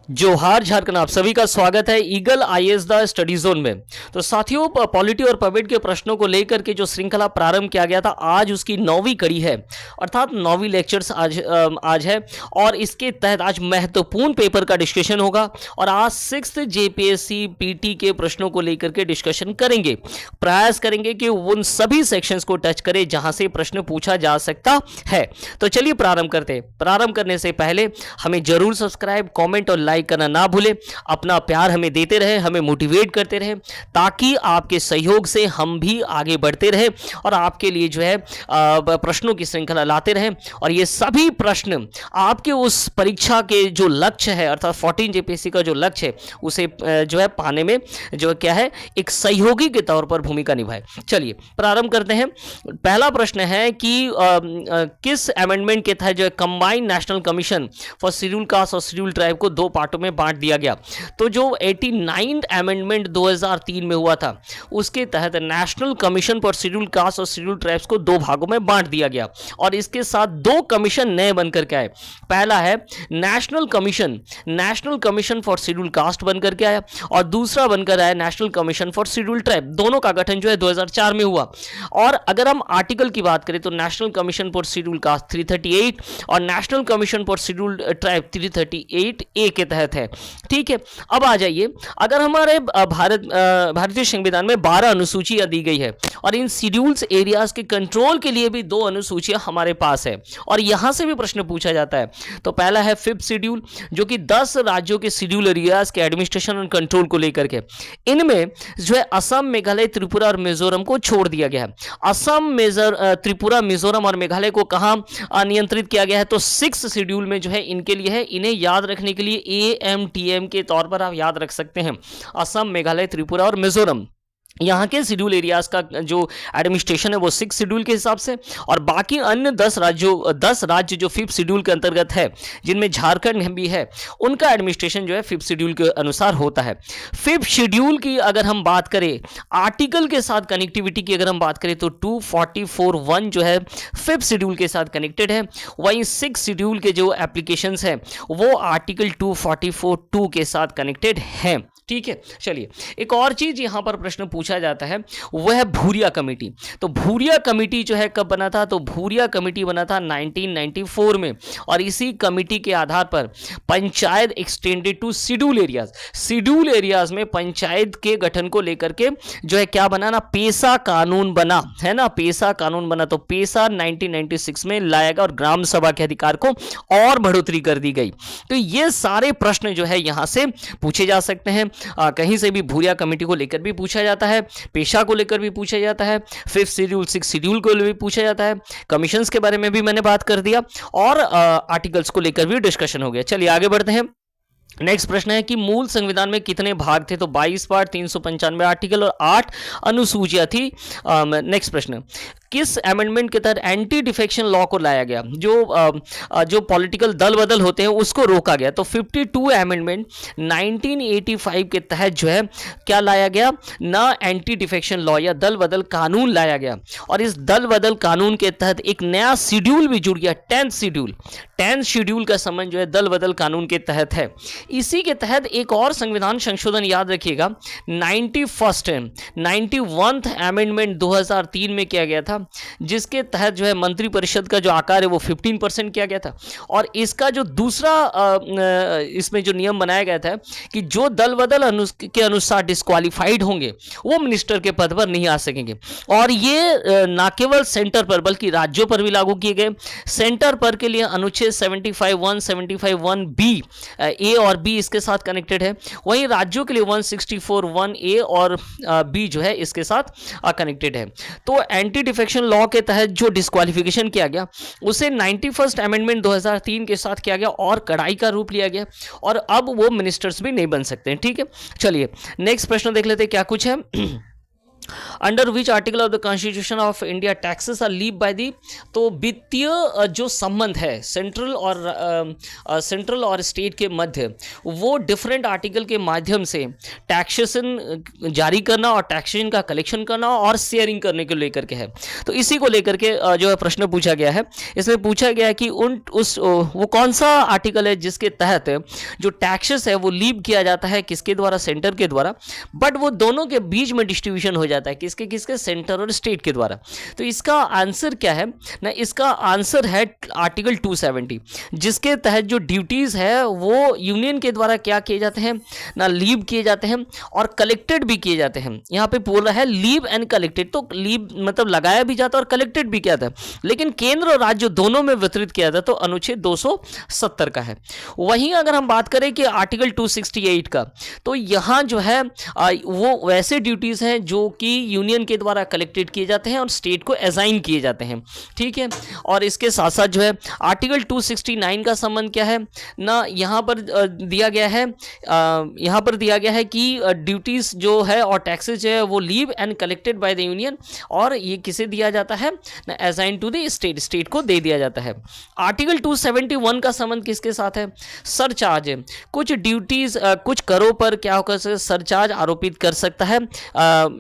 जोहार झारखंड, आप सभी का स्वागत है eagle IAS the study zone में। तो साथियों, पॉलिटी और पब्लिक के प्रश्नों को लेकर के जो श्रृंखला प्रारंभ किया गया था, आज उसकी 9वीं कड़ी है, अर्थात 9वीं लेक्चर्स आज है। और इसके तहत आज महत्वपूर्ण पेपर का डिस्कशन होगा और आज 6th जेपीएससी पीटी के प्रश्नों को लेकर के डिस्कशन करेंगे। प्रयास करेंगे कि उन सभी सेक्शंस को टच करें जहां से प्रश्न पूछा जा सकता है। तो चलिए प्रारंभ करते हैं। प्रारंभ करने से पहले हमें जरूर सब्सक्राइब, कमेंट और लाइक करना ना भूलें। अपना प्यार हमें देते रहे, हमें मोटिवेट करते रहे, ताकि आपके सहयोग से हम भी आगे बढ़ते रहे और आपके लिए जो है प्रश्नों की श्रृंखला लाते रहे। और ये सभी प्रश्न आपके उस परीक्षा के जो लक्ष्य है, अर्थात 14 जेपीएससी का जो लक्ष्य है, उसे जो है पाने में जो क्या है, एक सहयोगी के तौर पर भूमिका निभाए। चलिए प्रारंभ करते हैं। पहला प्रश्न है कि किस अमेंडमेंट के तहत जो है combined national commission for schedule caste और शेड्यूल ट्राइब को दो पार्टों में बांट दिया गया। तो जो 89 अमेंडमेंट 2003 में हुआ था, उसके तहत national commission for schedule caste और शेड्यूल ट्राइब्स को दो भागों में बांट दिया गया और इसके साथ दो कमीशन नए बनकर के आए। पहला है national commission for schedule caste बनकर के आया और दूसरा बनकर आया national commission for schedule tribe. दोनों का गठन जो है 2004 में हुआ। और अगर हम आर्टिकल की बात करें तो national commission for schedule caste 338 और national commission for schedule tribe 338 ए के तहत है। ठीक है, अब आ जाइए, अगर हमारे भारतीय संविधान में 12 अनुसूचियां दी गई है और इन शेड्यूल्स एरियाज के कंट्रोल के लिए भी 2 अनुसूचियां हमारे पास है और यहां से भी प्रश्न पूछा जाता है। तो पहला है 5th शेड्यूल, जो कि 10 राज्यों के शेड्यूल एरियाज के एडमिनिस्ट्रेशन और कंट्रोल को लेकर के, इनमें जो है असम, मेघालय, त्रिपुरा और मिजोरम को छोड़ दिया गया है। असम, त्रिपुरा, मिजोरम और मेघालय को कहां नियंत्रित किया गया है? तो 6th शेड्यूल में जो है इनके लिए है। इन्हें याद रखने के लिए AMTM के तौर पर आप याद रख सकते हैं, असम, मेघालय, त्रिपुरा और मिजोरम। यहाँ के शेड्यूल एरियाज का जो एडमिनिस्ट्रेशन है वो 6th शेड्यूल के हिसाब से, और बाकी अन्य 10 राज्य जो 5th शेड्यूल के अंतर्गत है, जिनमें झारखंड भी है, उनका एडमिनिस्ट्रेशन जो है 5th शेड्यूल के अनुसार होता है। 5th शेड्यूल की अगर हम बात करें, आर्टिकल के साथ कनेक्टिविटी की अगर हम बात करें, तो 244(1) जो है 5th शेड्यूल के साथ कनेक्टेड है। वहीं 6th शेड्यूल के जो एप्लीकेशंस हैं वो आर्टिकल 244(2) के साथ कनेक्टेड हैं। ठीक है, चलिए एक और चीज यहां पर प्रश्न पूछा जाता है, वह है भूरिया कमेटी। तो भूरिया कमेटी जो है कब बना था? तो भूरिया कमेटी बना था 1994 में और इसी कमेटी के आधार पर panchayat extended to schedule areas में पंचायत के गठन को लेकर के जो है क्या बना ना, पेशा कानून बना है ना, पेशा कानून बना। तो पेशा 1996 में लाया गया और ग्राम सभा के अधिकार को और बढ़ोतरी कर दी गई। तो ये सारे प्रश्न जो है यहां से पूछे जा सकते हैं। कहीं से भी भूरिया कमेटी को लेकर भी पूछा जाता है, पेशा को लेकर भी पूछा जाता है, 5th शेड्यूल, 6th शेड्यूल को भी पूछा जाता है, कमीशंस के बारे में भी मैंने बात कर दिया और आर्टिकल्स को लेकर भी डिस्कशन हो गया। चलिए आगे बढ़ते हैं। नेक्स्ट प्रश्न है कि मूल संविधान में कितने भाग थे? तो 22 पार्ट, 395 आर्टिकल और 8 अनुसूचियां थी। नेक्स्ट प्रश्न, किस अमेंडमेंट के तहत एंटी डिफेक्शन लॉ को लाया गया? जो पॉलिटिकल दल बदल होते हैं उसको रोका गया। तो 52 अमेंडमेंट 1985 के तहत जो है क्या लाया गया ना, एंटी डिफेक्शन लॉ या दल बदल कानून लाया गया। और इस दल बदल कानून के तहत एक नया शेड्यूल भी जुड़ गया, 10th शेड्यूल का संबंध जो है दल बदल कानून के तहत है। इसी के तहत एक और संविधान संशोधन याद रखिएगा, 91th अमेंडमेंट 2003 में किया गया था, जिसके तहत जो है मंत्रिपरिषद का जो आकार है वो 15% किया गया था। और इसका जो दूसरा इसमें जो नियम बनाया गया था कि जो दल बदल के अनुसार डिस्क्वालीफाइड होंगे वो मिनिस्टर के पद पर नहीं आ सकेंगे। और ये ना केवल सेंटर पर बल्कि राज्यों पर भी लागू किए गए। सेंटर पर के लिए अनुच्छेद 75(1), 75(1)(b) ए और बी इसके साथ कनेक्टेड है। वहीं राज्यों के लिए 164(1)(a) और बी जो है इसके साथ कनेक्टेड है। तो एंटी डिफेक्शन लॉ के तहत जो डिस्क्वालिफिकेशन किया गया उसे 91st अमेंडमेंट 2003 के साथ किया गया और कड़ाई का रूप लिया गया और अब वो मिनिस्टर्स भी नहीं बन सकते हैं। ठीक है, चलिए नेक्स्ट प्रश्न देख लेते हैं क्या कुछ है। Under which article of the constitution of India taxes are levied by the. तो वित्तीय जो संबंध है सेंट्रल और स्टेट के मध्य, वो डिफरेंट आर्टिकल के माध्यम से टैक्सेशन जारी करना और टैक्सेशन का कलेक्शन करना और शेयरिंग करने को लेकर के है। तो इसी को लेकर के जो है प्रश्न पूछा गया है। इसमें पूछा गया है कि वो कौन सा आर्टिकल है जिसके तहत जो टैक्सेस है वो लीव किया जाता है, किसके द्वारा, सेंटर के द्वारा, बट वो दोनों के बीच में डिस्ट्रीब्यूशन हो जाता है, किसके किसके, सेंटर और स्टेट के द्वारा। तो इसका आंसर क्या है ना, इसका आंसर है आर्टिकल 270, जिसके तहत जो ड्यूटीज है वो यूनियन के द्वारा क्या किए जाते हैं ना, लीव किए जाते हैं और कलेक्टेड भी किए जाते हैं। यहाँ पे बोल रहा है लीव एंड कलेक्टेड, तो लीव मतलब लगाया भी जाता है और कलेक्टेड भी किया जाता है, लेकिन केंद्र और राज्य दोनों में वितरित किया जाता है। तो अनुच्छेद 270 का है। वहीं अगर हम बात करें कि आर्टिकल 268 का, तो यहाँ जो है वो वैसे ड्यूटीज हैं जो कि यूनियन के द्वारा कलेक्टेड किए जाते हैं और स्टेट को असाइन किए जाते हैं, ठीक है। और इसके साथ साथ जो है आर्टिकल 269 का संबंध क्या है ना, यहाँ पर दिया गया है कि ड्यूटीज जो है और टैक्सेस जो है वो leave and collected by the union, और ये किसे दिया जाता है ना, असाइन टू द स्टेट को दे दिया जाता है। आर्टिकल 271 का संबंध किसके साथ है, सरचार्ज है। कुछ ड्यूटीज कुछ करों पर क्या होकर सरचार्ज आरोपित कर सकता है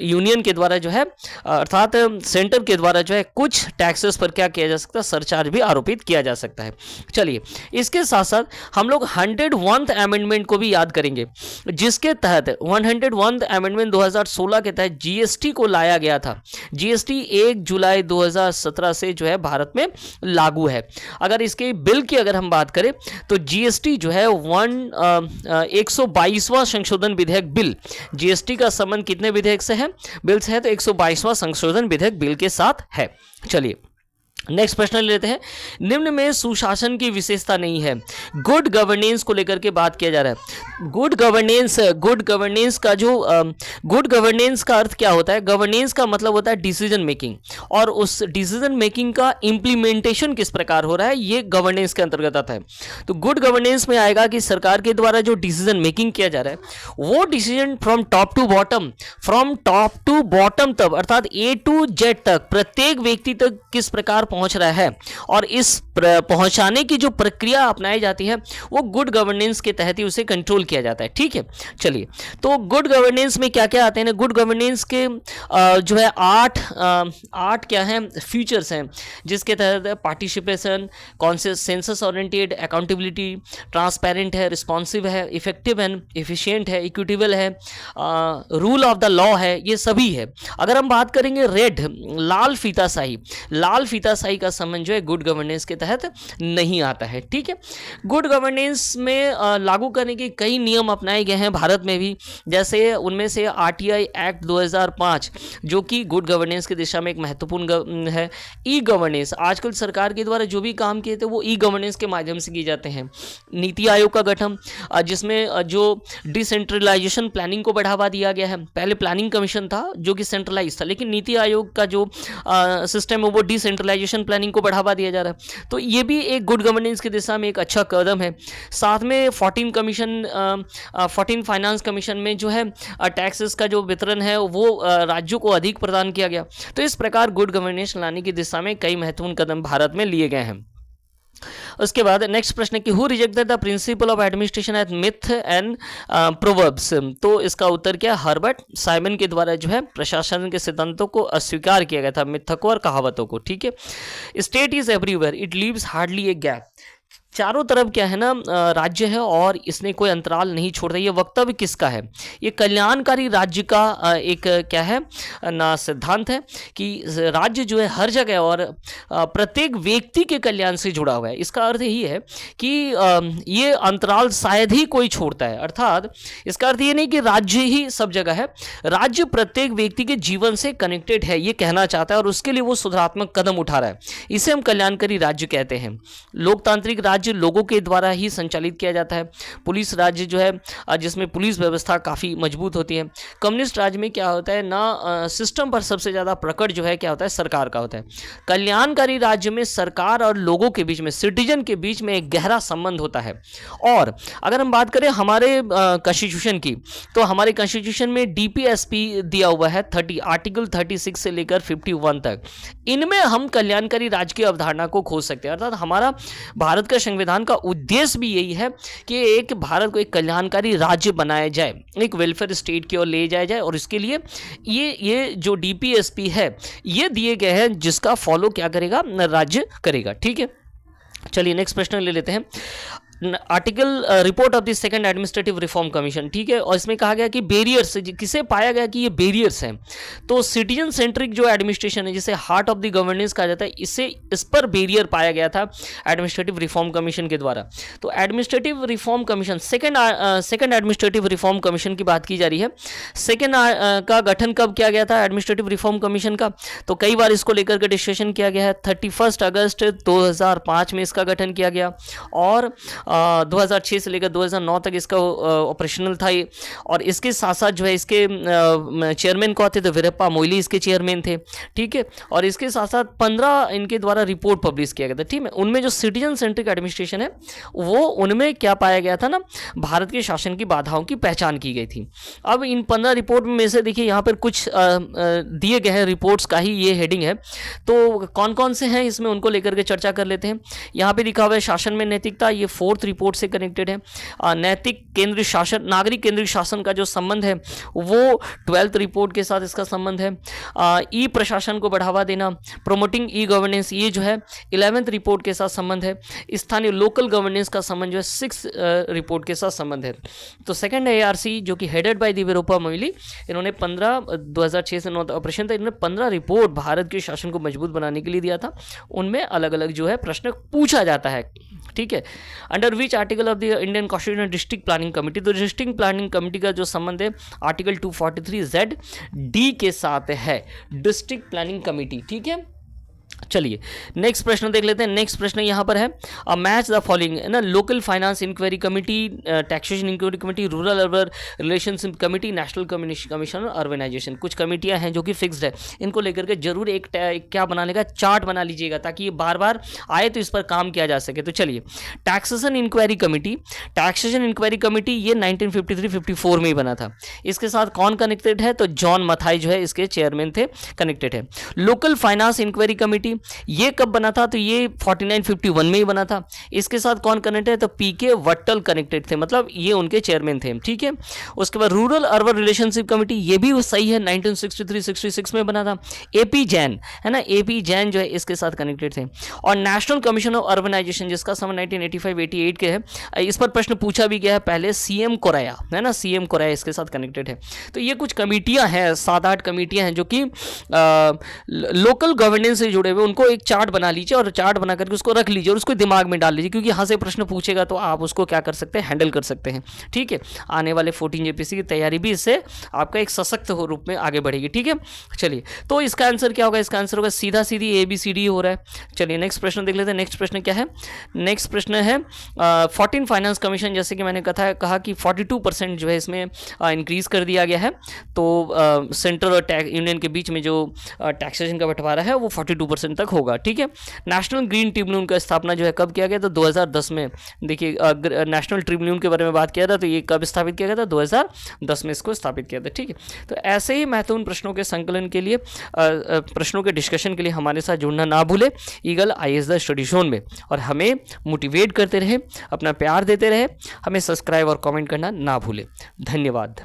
यूनियन के द्वारा जो है, अर्थात सेंटर के द्वारा जो है कुछ टैक्सेस पर क्या किया जा सकता है, सरचार्ज भी आरोपित किया जा सकता है। चलिए, इसके साथ साथ हम लोग 101th अमेंडमेंट को भी याद करेंगे, जिसके तहत 101th अमेंडमेंट 2016 के तहत जीएसटी को लाया गया था। जीएसटी 1 जुलाई 2017 से जो है भारत में लागू है। अगर इसके बिल की अगर हम बात करें तो जीएसटी जो है 122वां संशोधन विधेयक बिल, जीएसटी का संबंध कितने विधेयक से है, बिल से है, तो 122वां संशोधन विधेयक बिल के साथ है। चलिए नेक्स्ट प्रश्न लेते हैं। निम्न में सुशासन की विशेषता नहीं है। गुड गवर्नेंस को लेकर के बात किया जा रहा है। गुड गवर्नेंस का जो गुड गवर्नेंस का अर्थ क्या होता है, गवर्नेंस का मतलब होता है डिसीजन मेकिंग, और उस डिसीजन मेकिंग का इंप्लीमेंटेशन किस प्रकार हो रहा है, ये गवर्नेंस के अंतर्गत आता है। तो गुड गवर्नेंस में आएगा कि सरकार के द्वारा जो डिसीजन मेकिंग किया जा रहा है वो decision from top to bottom तक, अर्थात ए टू जेड तक, प्रत्येक व्यक्ति तक किस प्रकार पहुंच रहा है, और इस पहुंचाने की जो प्रक्रिया अपनाई जाती है वो गुड गवर्नेंस के तहत ही उसे कंट्रोल किया जाता है, ठीक है। चलिए, तो गुड गवर्नेंस में क्या क्या आते हैं ना, गुड गवर्नेंस के जो है आठ क्या हैं, फीचर्स हैं, जिसके तहत participation, consensus oriented, accountability, transparent है, रिस्पॉन्सिव है, इफेक्टिव एंड इफिशिएंट है, इक्विटेबल है, रूल ऑफ द लॉ है, ये सभी है। अगर हम बात करेंगे रेड, लाल फीताशाही का संबंध जो है गुड गवर्नेंस के तहत नहीं आता है, ठीक है। गुड गवर्नेंस में लागू करने के कई नियम अपनाए गए हैं भारत में भी, जैसे उनमें से आरटीआई एक्ट 2005 जो कि गुड गवर्नेंस की दिशा में एक महत्वपूर्ण है। ई गवर्नेंस, आजकल सरकार के द्वारा जो भी काम किए थे वो ई गवर्नेंस के माध्यम से किए जाते हैं। नीति आयोग का गठन, जिसमें जो डिसेंट्रलाइजेशन प्लानिंग को बढ़ावा दिया गया है। पहले प्लानिंग कमीशन था जो कि सेंट्रलाइज था, लेकिन नीति आयोग का जो सिस्टम है वो डिसेंट्रलाइजेशन प्लानिंग को बढ़ावा दिया जा रहा है। तो ये भी एक गुड गवर्नेंस की दिशा में एक अच्छा कदम है। साथ में 14 फाइनेंस कमीशन में जो है टैक्सेस का जो वितरण है वो राज्यों को अधिक प्रदान किया गया। तो इस प्रकार गुड गवर्नेंस लाने की दिशा में कई महत्वपूर्ण कदम भारत में लिए गए हैं। उसके बाद नेक्स्ट प्रश्न है कि who rejected the principle of administration as myth and proverbs. तो इसका उत्तर क्या, हर्बर्ट साइमन के द्वारा जो है प्रशासन के सिद्धांतों को अस्वीकार किया गया था, मिथकों और कहावतों को, ठीक है। State is everywhere, it leaves hardly a gap. चारों तरफ क्या है ना, राज्य है और इसने कोई अंतराल नहीं छोड़ रही है। वक्तव्य किसका है, ये कल्याणकारी राज्य का एक क्या है ना सिद्धांत है कि राज्य जो है हर जगह और प्रत्येक व्यक्ति के कल्याण से जुड़ा हुआ है। इसका अर्थ यही है कि ये अंतराल शायद ही कोई छोड़ता है, अर्थात इसका अर्थ ये नहीं कि राज्य ही सब जगह है, राज्य प्रत्येक व्यक्ति के जीवन से कनेक्टेड है, ये कहना चाहता है और उसके लिए वो सुधारात्मक कदम उठा रहा है। इसे हम कल्याणकारी राज्य कहते हैं। लोकतांत्रिक राज्य राज्य लोगों के द्वारा ही संचालित किया जाता है। पुलिस राज्य जो है जिसमें पुलिस व्यवस्था काफ़ी मजबूत होती है। कम्युनिस्ट राज्य में क्या होता है ना, सिस्टम पर सबसे ज़्यादा प्रकट जो है क्या होता है, सरकार का होता है। कल्याणकारी राज्य में सरकार और लोगों के बीच में, सिटीजन के बीच में एक गहरा संबंध होता है। और अगर हम बात करें हमारे कॉन्स्टिट्यूशन की, तो हमारे कॉन्स्टिट्यूशन में डीपीएसपी दिया हुआ है 30 आर्टिकल 36 से लेकर 51 तक। इनमें हम कल्याणकारी राज्य की अवधारणा को खोज सकते हैं। अर्थात हमारा भारत का संविधान का उद्देश्य भी यही है कि एक भारत को एक कल्याणकारी राज्य बनाया जाए, एक वेलफेयर स्टेट की ओर ले जाया जाए, और इसके लिए ये जो डीपीएसपी है ये दिए गए हैं, जिसका फॉलो क्या करेगा, राज्य करेगा। ठीक है, चलिए नेक्स्ट प्रश्न ले लेते हैं। Article report of the second administrative reform commission, ठीक है, और इसमें कहा गया कि बैरियर्स किसे पाया गया कि ये बैरियर्स हैं, तो सिटीजन सेंट्रिक जो एडमिनिस्ट्रेशन है, जिसे हार्ट ऑफ द गवर्नेंस कहा जाता है, इस पर बैरियर पाया गया था एडमिनिस्ट्रेटिव रिफॉर्म कमीशन के द्वारा। तो administrative reform commission, second administrative reform commission की बात की जा रही है। सेकंड का गठन कब किया गया था एडमिनिस्ट्रेटिव रिफॉर्म कमीशन का, तो कई बार इसको लेकर के डिस्कशन किया गया है। 31 अगस्त 2005 में इसका गठन किया गया, और 2006 से लेकर 2009 तक इसका ऑपरेशनल था ये। और इसके साथ साथ जो है इसके चेयरमैन कौन थे, तो वीरप्पा मोइली इसके चेयरमैन थे। ठीक है, और इसके साथ साथ 15 इनके द्वारा रिपोर्ट पब्लिश किया गया था। ठीक है, उनमें जो सिटीजन सेंट्रिक एडमिनिस्ट्रेशन है वो उनमें क्या पाया गया था ना, भारत के शासन की बाधाओं की पहचान की गई थी। अब इन 15 रिपोर्ट में से देखिए यहाँ पर कुछ दिए गए हैं रिपोर्ट्स का ही ये हेडिंग है, तो कौन कौन से हैं इसमें उनको लेकर के चर्चा कर लेते हैं। यहाँ पे लिखा हुआ है शासन में नैतिकता, ये 4th रिपोर्ट से कनेक्टेड है। नैतिक केंद्रीय शासन, नागरिक केंद्रीय शासन का जो संबंध है वो 12th रिपोर्ट के साथ इसका संबंध है। ई प्रशासन को बढ़ावा देना, प्रोमोटिंग ई गवर्नेंस, ये जो है 11th रिपोर्ट के साथ संबंध है। स्थानीय लोकल गवर्नेंस का संबंध जो है 6th रिपोर्ट के साथ संबंध है। तो सेकंड ARC जो कि हेडेड बाय वीरप्पा मोइली, इन्होंने 2006 से 9 ऑपरेशन था, इन्होंने 15 रिपोर्ट भारत के शासन को मजबूत बनाने के लिए दिया था। उनमें अलग अलग जो है प्रश्न पूछा जाता है। ठीक है, under which article of the Indian constitution district planning committee, तो डिस्ट्रिक्ट प्लानिंग कमेटी का जो संबंध है आर्टिकल 243Z(D) के साथ है, डिस्ट्रिक्ट प्लानिंग कमेटी। ठीक है, चलिए नेक्स्ट प्रश्न देख लेते हैं। नेक्स्ट प्रश्न यहाँ पर है, मैच द फॉलोइंग ना, local finance inquiry committee, taxation inquiry committee, rural urban relationship committee, national commission urbanization. कुछ कमेटियाँ हैं जो कि फिक्स्ड है, इनको लेकर के जरूर एक क्या बना लेगा, चार्ट बना लीजिएगा, ताकि ये बार बार आए तो इस पर काम किया जा सके। तो चलिए, taxation inquiry committee, taxation inquiry committee ये 1953-54 में ही बना था। इसके साथ कौन कनेक्टेड है, तो जॉन मथाई जो है इसके चेयरमैन थे, कनेक्टेड है। लोकल फाइनेंस इंक्वायरी कमेटी ये कब बना था, तो ये 49-51 में ही बना था। इसके साथ कौन कनेक्टेड है, तो PK वट्टल कनेक्टेड थे, मतलब ये उनके चेयरमैन थे। ठीक है, उसके बाद रूरल अर्बन रिलेशनशिप कमेटी, ये भी सही है, 1963-66 में बना था। AP जैन है ना, AP जैन जो है इसके साथ कनेक्टेड थे। और नेशनल कमीशन ऑफ अर्बनाइजेशन जिसका समय 1985-88 के है, इस पर प्रश्न पूछा भी गया है पहले, CM कोराया है ना, CM कोराया इसके साथ कनेक्टेड है। तो ये कुछ कमेटियां हैं, 7-8 कमेटियां हैं जो कि लोकल गवर्नेंस से जुड़े हुए, उनको एक चार्ट बना लीजिए और चार्ट बना करके उसको रख लीजिए और उसको दिमाग में डाल लीजिए, क्योंकि यहाँ से प्रश्न पूछेगा तो आप उसको क्या कर सकते हैं, हैंडल कर सकते हैं। ठीक है, आने वाले 14 JPC की तैयारी भी इससे आपका एक सशक्त रूप में आगे बढ़ेगी। ठीक है, चलिए, तो इसका आंसर क्या होगा, इसका आंसर होगा सीधा सीधी ABCD हो रहा है। चलिए नेक्स्ट प्रश्न देख लेते हैं। नेक्स्ट प्रश्न क्या है, नेक्स्ट प्रश्न है 14 फाइनेंस कमीशन, जैसे कि मैंने कहा कि 42% जो है इसमें इंक्रीज कर दिया गया है। तो सेंट्रल और यूनियन के बीच में जो टैक्सेशन का बंटवारा है वो 42% तक होगा। ठीक है, नेशनल ग्रीन ट्रिब्यूनल का स्थापना जो है कब किया गया, तो 2010 में। देखिए नेशनल ट्रिब्यूनल के बारे में बात किया था, तो ये कब स्थापित किया गया था, 2010 में इसको स्थापित किया था। ठीक है, तो ऐसे ही महत्वपूर्ण प्रश्नों के संकलन के लिए, प्रश्नों के डिस्कशन के लिए हमारे साथ जुड़ना ना भूले eagle IAS the study zone में, और हमें मोटिवेट करते रहे, अपना प्यार देते रहे, हमें सब्सक्राइब और कमेंट करना ना भूले। धन्यवाद।